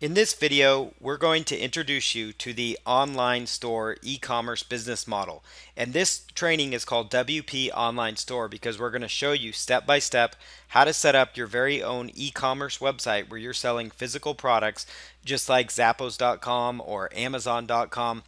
In this video, we're going to introduce you to the online store e-commerce business model. And this training is called WP Online Store because we're going to show you step by step how to set up your very own e-commerce website where you're selling physical products just like Zappos.com or Amazon.com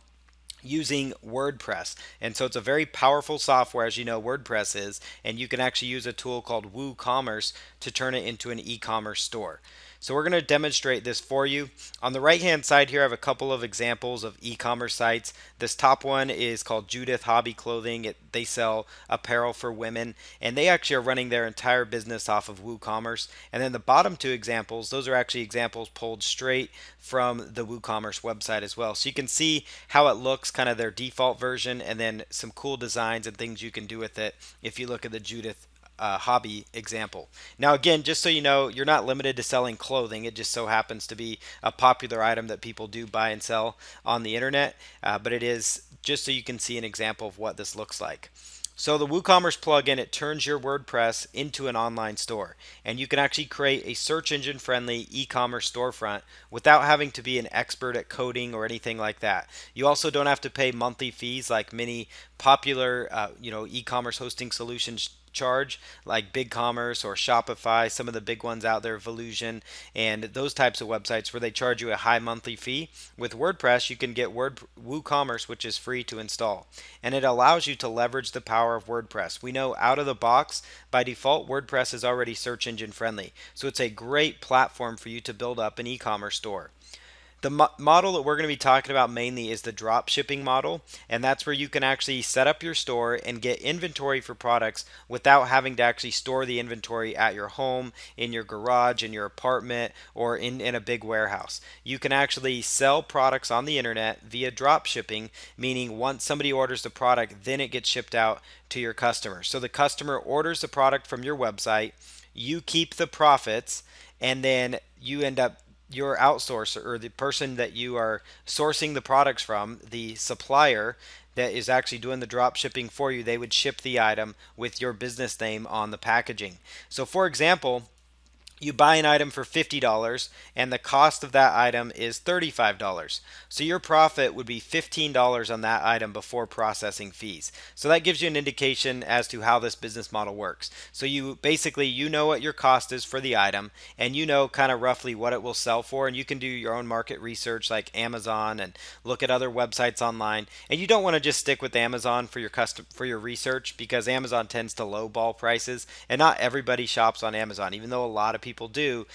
using WordPress. And so it's a very powerful software, as you know, WordPress is, and you can actually use a tool called WooCommerce to turn it into an e-commerce store. So we're going to demonstrate this for you. On the right hand side here, I have a couple of examples of e-commerce sites. This top one is called Judith Hobby Clothing. They sell apparel for women, and they actually are running their entire business off of WooCommerce. And then the bottom two examples, those are actually examples pulled straight from the WooCommerce website as well. So you can see how it looks, kind of their default version, and then some cool designs and things you can do with it if you look at the Judith hobby example. Now, again, just so you know, you're not limited to selling clothing. It just so happens to be a popular item that people do buy and sell on the internet, but it is just so you can see an example of what this looks like. So the WooCommerce plugin, it turns your WordPress into an online store, and you can actually create a search engine friendly e-commerce storefront without having to be an expert at coding or anything like that. You also don't have to pay monthly fees like many popular e-commerce hosting solutions charge, like BigCommerce or Shopify, some of the big ones out there, Volusion, and those types of websites where they charge you a high monthly fee. With WordPress, you can get WooCommerce, which is free to install, and it allows you to leverage the power of WordPress. We know out of the box, by default, WordPress is already search engine friendly, so it's a great platform for you to build up an e-commerce store. The model that we're going to be talking about mainly is the drop shipping model, and that's where you can actually set up your store and get inventory for products without having to actually store the inventory at your home, in your garage, in your apartment, or in a big warehouse. You can actually sell products on the internet via drop shipping, meaning once somebody orders the product, then it gets shipped out to your customer. So the customer orders the product from your website, you keep the profits, and then you end up your outsourcer or the person that you are sourcing the products from, the supplier that is actually doing the drop shipping for you, they would ship the item with your business name on the packaging. So, for example, you buy an item for $50 and the cost of that item is $35. So your profit would be $15 on that item before processing fees. So that gives you an indication as to how this business model works. So you basically you know what your cost is for the item and you know kind of roughly what it will sell for, and you can do your own market research like Amazon and look at other websites online. And you don't want to just stick with Amazon for your research because Amazon tends to lowball prices and not everybody shops on Amazon, even though a lot of people do.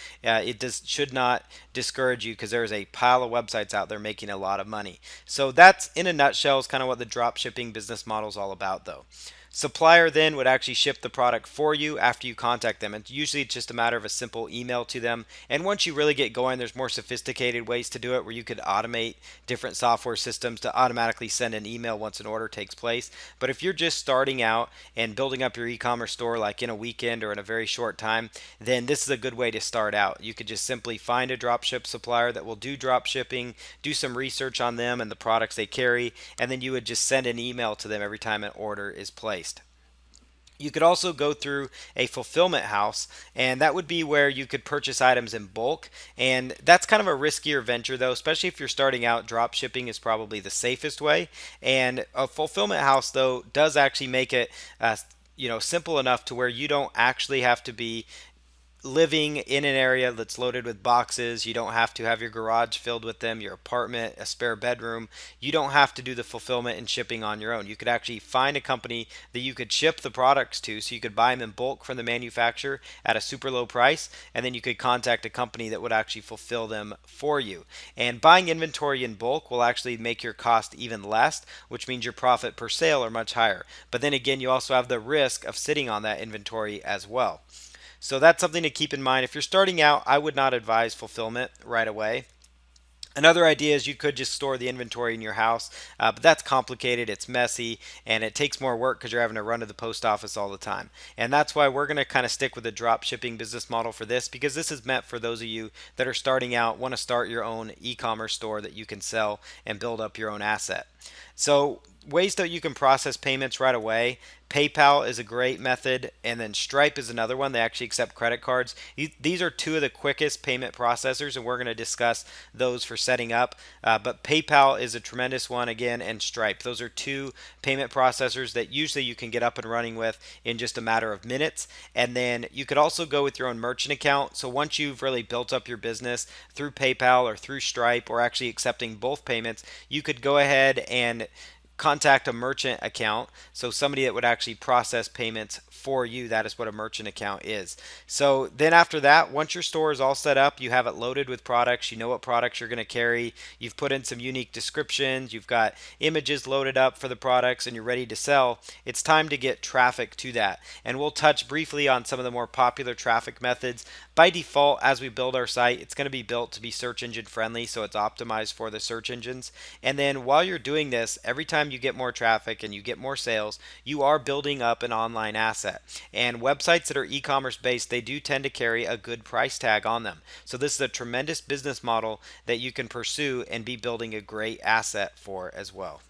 Should not discourage you because there's a pile of websites out there making a lot of money. So that's in a nutshell is kind of what the drop shipping business model is all about, though. Supplier then would actually ship the product for you after you contact them. And usually it's just a matter of a simple email to them. And once you really get going, there's more sophisticated ways to do it where you could automate different software systems to automatically send an email once an order takes place. But if you're just starting out and building up your e-commerce store like in a weekend or in a very short time, then this is a good way to start out. You could just simply find a dropship supplier that will do drop shipping, do some research on them and the products they carry, and then you would just send an email to them every time an order is placed. You could also go through a fulfillment house, and that would be where you could purchase items in bulk. And that's kind of a riskier venture, though, especially if you're starting out. Drop shipping is probably the safest way. And a fulfillment house, though, does actually make it simple enough to where you don't actually have to be living in an area that's loaded with boxes. You don't have to have your garage filled with them, your apartment, a spare bedroom. You don't have to do the fulfillment and shipping on your own. You could actually find a company that you could ship the products to, so you could buy them in bulk from the manufacturer at a super low price, and then you could contact a company that would actually fulfill them for you. And buying inventory in bulk will actually make your cost even less, which means your profit per sale are much higher. But then again, you also have the risk of sitting on that inventory as well. So that's something to keep in mind. If you're starting out, I would not advise fulfillment right away. Another idea is you could just store the inventory in your house, but that's complicated, it's messy, and it takes more work because you're having to run to the post office all the time. And that's why we're going to kind of stick with the drop shipping business model for this, because this is meant for those of you that are starting out, want to start your own e-commerce store that you can sell and build up your own asset. So ways that you can process payments right away. PayPal is a great method, and then Stripe is another one. They actually accept credit cards. These are two of the quickest payment processors, and we're going to discuss those for setting up. But PayPal is a tremendous one again, and Stripe. Those are two payment processors that usually you can get up and running with in just a matter of minutes. And then you could also go with your own merchant account. So once you've really built up your business through PayPal or through Stripe, or actually accepting both payments, you could go ahead and contact a merchant account. So somebody that would actually process payments for you. That is what a merchant account is. So then after that, once your store is all set up, you have it loaded with products, you know what products you're going to carry, you've put in some unique descriptions, you've got images loaded up for the products, and you're ready to sell. It's time to get traffic to that. And we'll touch briefly on some of the more popular traffic methods. By default, as we build our site, it's going to be built to be search engine friendly, so it's optimized for the search engines. And then while you're doing this, every time you get more traffic and you get more sales, you are building up an online asset. And websites that are e-commerce based, they do tend to carry a good price tag on them. So this is a tremendous business model that you can pursue and be building a great asset for as well.